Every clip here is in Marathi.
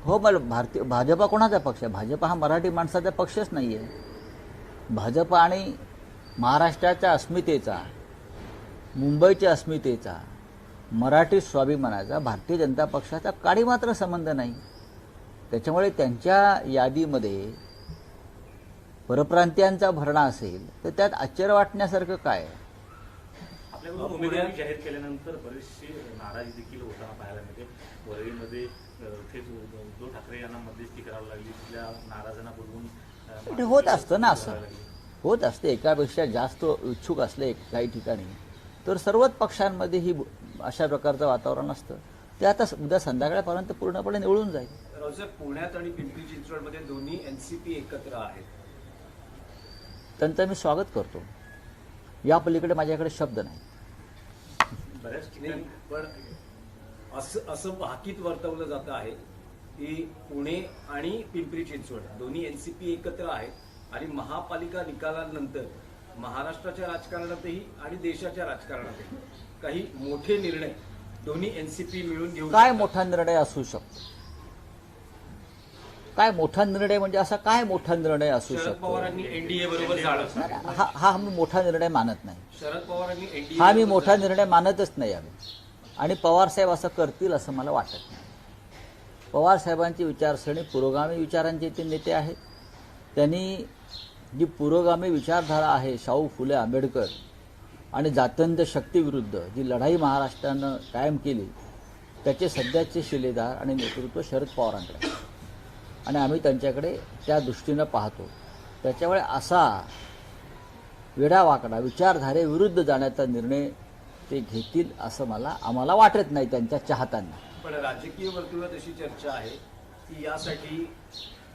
हो, मला भाजपा कोणाचा पक्ष आहे? भाजपा हा मराठी माणसाचा पक्षच नाही आहे. भाजपा आणि महाराष्ट्राच्या अस्मितेचा, मुंबईच्या अस्मितेचा, मराठी स्वाभिमानाचा भारतीय जनता पक्षाचा काडी मात्र संबंध नाही. त्याच्यामुळे त्यांच्या यादीमध्ये परप्रांतीयांचा भरणा असेल तर त्यात आश्चर्य वाटण्यासारखं काय आहे? आपल्याकडून उमेदवारी जाहीर केल्यानंतर बरीचशी नाराजी देखील होताना पाहायला मिळते. वरळीमध्ये थेट उद्धव ठाकरे यांना मध्यस्थी करावी लागली, तिथल्या नाराजांना बोलवून ते होत असतं ना, असं होत असते. एकापेक्षा जास्त इच्छुक असले काही ठिकाणी तर सर्वच पक्षांमध्ये ही अशा प्रकारचं वातावरण असतं. ते आता उद्या संध्याकाळपर्यंत पूर्णपणे निवळून जाईल. रावसाहेब, पुण्यात आणि पिंपरी चिंचवडमध्ये दोन्ही एनसीपी एकत्र आहेत. त्यांचं मी स्वागत करतो. या पलीकडे माझ्याकडे शब्द नाही. बऱ्याच ठिकाणी पण असं भाकीत वर्तवलं जात आहे की पुणे आणि पिंपरी चिंचवड दोन्ही एनसीपी एकत्र आहेत आणि महापालिका निकालानंतर महाराष्ट्राच्या राजकारणातही आणि देशाच्या राजकारणातही काही मोठे निर्णय दोन्ही एनसीपी मिळून घेऊ. काय मोठा निर्णय असू शकतो? काय मोठा निर्णय म्हणजे असा काय मोठा निर्णय असू शरद शकतो? पवारांनी एनडीए बरोबर जाणं. हा मी मोठा निर्णय मानत नाही. शरद पवारांनी एनडीए हा मी मोठा निर्णय मानतच नाही आम्ही. आणि पवारसाहेब असं करतील असं मला वाटत नाही. पवारसाहेबांची विचारसरणी पुरोगामी विचारांचे ते नेते आहेत. त्यांनी जी पुरोगामी विचारधारा आहे, शाहू फुले आंबेडकर आणि जात्यंत शक्तीविरुद्ध जी लढाई महाराष्ट्रानं कायम केली, त्याचे सध्याचे शिलेदार आणि नेतृत्व शरद पवारांकडे आहे. आणि आम्ही त्यांच्याकडे त्या दृष्टीनं पाहतो. त्याच्यामुळे असा वेडावाकडा विचारधारेविरुद्ध जाण्याचा निर्णय ते घेतील असं आम्हाला वाटत नाही त्यांच्या चाहत्यांना. पण राजकीय वर्तुळात अशी चर्चा आहे की यासाठी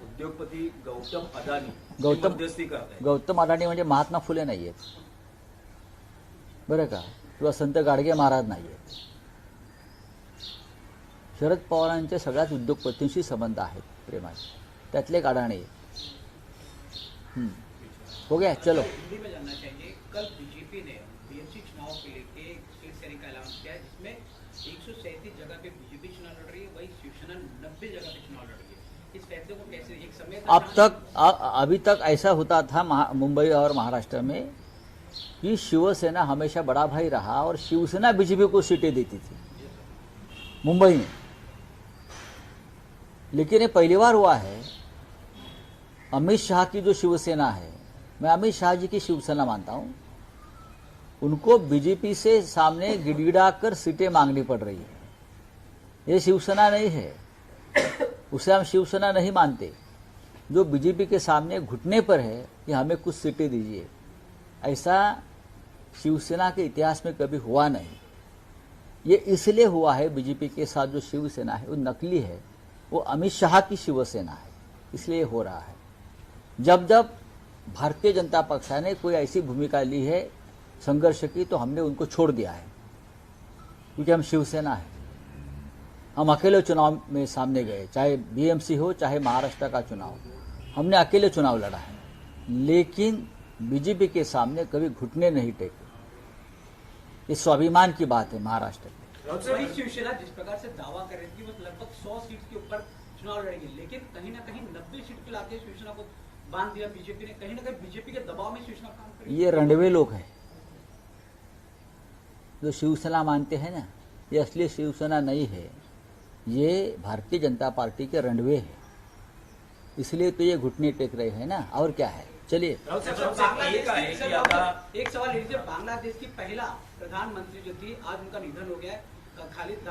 उद्योगपती गौतम अदानी मध्यस्थी करतायत. गौतम अदानी म्हणजे महात्मा फुले नाही आहेत बरं का, किंवा संत गाडगे महाराज नाही आहेत. शरद पवारांचे सगळ्याच उद्योगपतींशी संबंध आहेत प्रेमाचे, त्यातले एक अडाणी. हो गया, चलो. हिंदी में जानना चाहिए, कल बीजेपी ने बीएमसी चुनाव के लेके एक सेरी का ऐलान किया है जिसमें 137 जगह पे बीजेपी चुनाव लड़ रही है, वही शिवसेना 90 जगह पे चुनाव लड़ रही है. इस फैसले को कैसे एक समय अभी तक ऐसा होता था मुंबई और महाराष्ट्र में कि शिवसेना हमेशा बड़ा भाई रहा और शिवसेना बीजेपी को सीटें देती थी मुंबई में. लेकिन ये पहली बार हुआ है. अमित शाह की जो शिवसेना है, मैं अमित शाह जी की शिवसेना मानता हूं, उनको बीजेपी से सामने गिड़गिड़ाकर सीटें मांगनी पड़ रही है. ये शिवसेना नहीं है, उसे हम शिवसेना नहीं मानते. जो बीजेपी के सामने घुटने पर है कि हमें कुछ सीटें दीजिए, ऐसा शिवसेना के इतिहास में कभी हुआ नहीं. ये इसलिए हुआ है, बीजेपी के साथ जो शिवसेना है वो नकली है, वो अमित शाह की शिवसेना है, इसलिए हो रहा है. जब जब भारतीय जनता पक्षा ने कोई ऐसी भूमिका ली है संघर्ष की, तो हमने उनको छोड़ दिया है, क्योंकि हम शिवसेना है. हम अकेले चुनाव में सामने गए, चाहे बीएमसी हो चाहे महाराष्ट्र का चुनाव, हमने अकेले चुनाव लड़ा है. लेकिन बीजेपी के सामने कभी घुटने नहीं टेके. ये स्वाभिमान की बात है महाराष्ट्र में. वही शिवसेना जिस प्रकार से दावा कर रही थी वो लगभग 100 सीट के ऊपर चुनाव लड़ेगी, लेकिन कहीं ना कहीं 90 सीट के लाके शिवसेना को बांध दिया बीजेपी ने. कहीं ना कहीं बीजेपी के दबाव में शिवसेना काम कर रही है. ये रणवे लोग हैं जो शिवसेना मानते हैं ना, ये असली शिवसेना नहीं है, ये भारतीय जनता पार्टी के रणवे है. इसलिए तो ये घुटने टेक रहे हैं ना, और क्या है. चलिए, एक सवाल लीजिए. बांग्लादेश की पहला प्रधानमंत्री जो थी, आज उनका निधन हो गया है, खालिद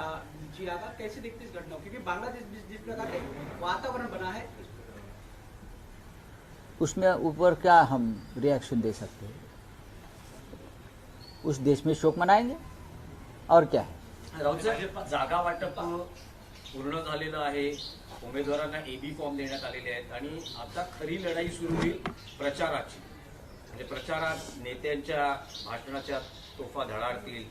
जिया का. कैसे देखते इस घटना को, क्योंकि बांग्लादेश जिस प्रकार के वातावरण बना है, उसमें ऊपर क्या हम रिएक्शन दे सकते हैं. उस देश में शोक मनाएंगे और क्या है. राऊतसाहेब, जागा वाटप पूर्ण झालेलं आहे, उमेदवारांना एबी फॉर्म देण्यात आलेले आहेत आणि आता खरी लढाई सुरू होईल प्रचाराची. म्हणजे प्रचारात नेत्यांच्या भाषणाच्या तोफा धडाडतील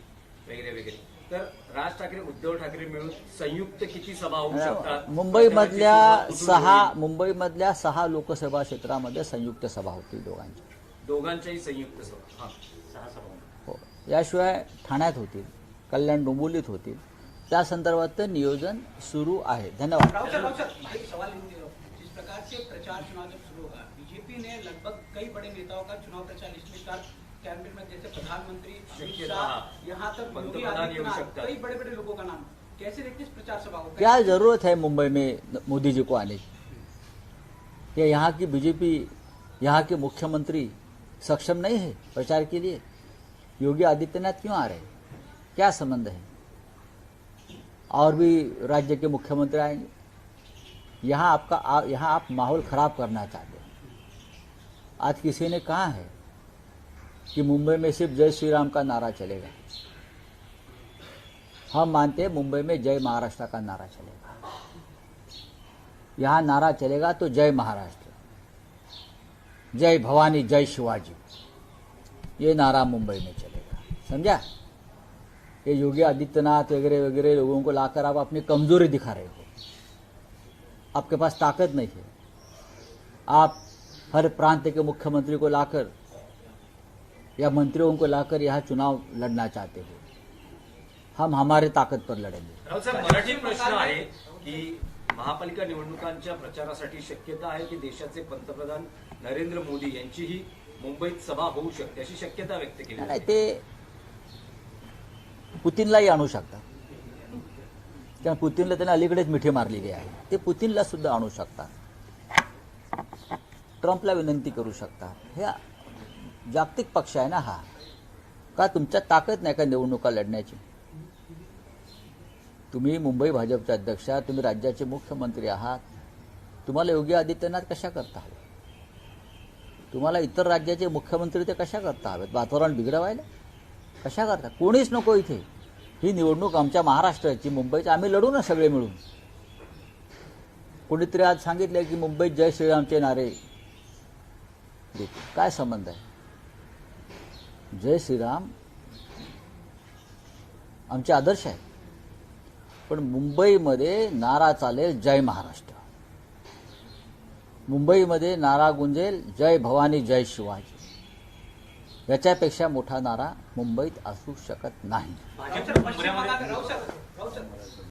वगैरे वगैरे. तर राज ठाकरे उद्धव ठाकरे मिळून संयुक्त किती सभा होऊ शकतात? मुंबईमधल्या 6 लोकसभा क्षेत्रामध्ये संयुक्त सभा होतील दोघांच्याही संयुक्त सभा. 6 सभा. हो. याशिवाय ठाण्यात होतील, कल्याण डोंबिवलीत होतील, त्या संदर्भात नियोजन सुरू आहे. धन्यवाद. राउत सर एक सवाल जिस प्रकार से प्रचार चुनाव जब शुरू होगा, बीजेपी ने लगभग कई बड़े नेताओं का चुनाव प्रचार लिस्ट में स्टार कैबिनेट में, जैसे प्रधानमंत्री अमित शाह, यहाँ तक योगी पंतप्रधान येऊ आदित्यनाथ, शकतात. कई बड़े बड़े लोगों का नाम, कैसे देखते इस प्रचार सभा को? क्या जरूरत है मुंबई में मोदी जी को आने की? या यहाँ की बीजेपी, यहाँ के मुख्यमंत्री सक्षम नहीं है प्रचार के लिए? योगी आदित्यनाथ क्यों आ रहे हैं? क्या संबंध है? और भी राज्य के मुख्यमंत्री आएंगे. यहाँ आप माहौल खराब करना चाहते हैं. आज किसी ने कहा है कि मुंबई में सिर्फ जय श्री राम का नारा चलेगा. हम मानते हैं मुंबई में जय महाराष्ट्र का नारा चलेगा. यहाँ नारा चलेगा तो जय महाराष्ट्र, जय भवानी, जय शिवाजी, ये नारा मुंबई में चलेगा. समझा? ये योगी आदित्यनाथ वगैरह वगैरह लोगों को लाकर आप अपनी कमजोरी दिखा रहे हो. आपके पास ताकत नहीं है. आप हर प्रांत के मुख्यमंत्री को लाकर या मंत्रियों को लाकर यहाँ चुनाव लड़ना चाहते हो. हम हमारे ताकद पर लड़ेंगे. राऊत साहेब, मराठी प्रश्न आहे की महापालिका निवडणुकांच्या प्रचारासाठी शक्यता आहे की देशाचे पंतप्रधान नरेंद्र मोदी यांचीही मुंबईत सभा होऊ शकते अशी शक्यता व्यक्त केली नाही जाते. ते पुतीनलाही आणू शकतात. कारण पुतीनला त्यांनी अलीकडेच मिठी मारलेली आहे. ते पुतीनला सुद्धा आणू शकतात. ट्रम्पला विनंती करू शकतात. हे जागतिक पक्ष आहे ना हा. का तुमच्यात ताकद नाही का निवडणुका लढण्याची? तुम्ही मुंबई भाजपचे अध्यक्ष आहात, तुम्ही राज्याचे मुख्यमंत्री आहात. तुम्हाला योगी आदित्यनाथ कशा करता हवे? तुम्हाला इतर राज्याचे मुख्यमंत्री ते कशा करता हवेत? वातावरण बिघडवायला कशा करता? कोणीच नको इथे. ही निवडणूक आमच्या महाराष्ट्राची, मुंबईची, आम्ही लढू ना सगळे मिळून. कोणीतरी आज सांगितलं की मुंबईत जय श्रीरामचे नारे देतील. काय संबंध आहे? जय श्रीराम आमचे आदर्श आहेत, पण मुंबईमध्ये नारा चालेल जय महाराष्ट्र. मुंबईमध्ये नारा गुंजेल जय भवानी, जय शिवाजी. याच्यापेक्षा मोठा नारा मुंबईत असू शकत नाही. भाजप पश्चिम मुंबईमध्ये बंगाल, राउत सर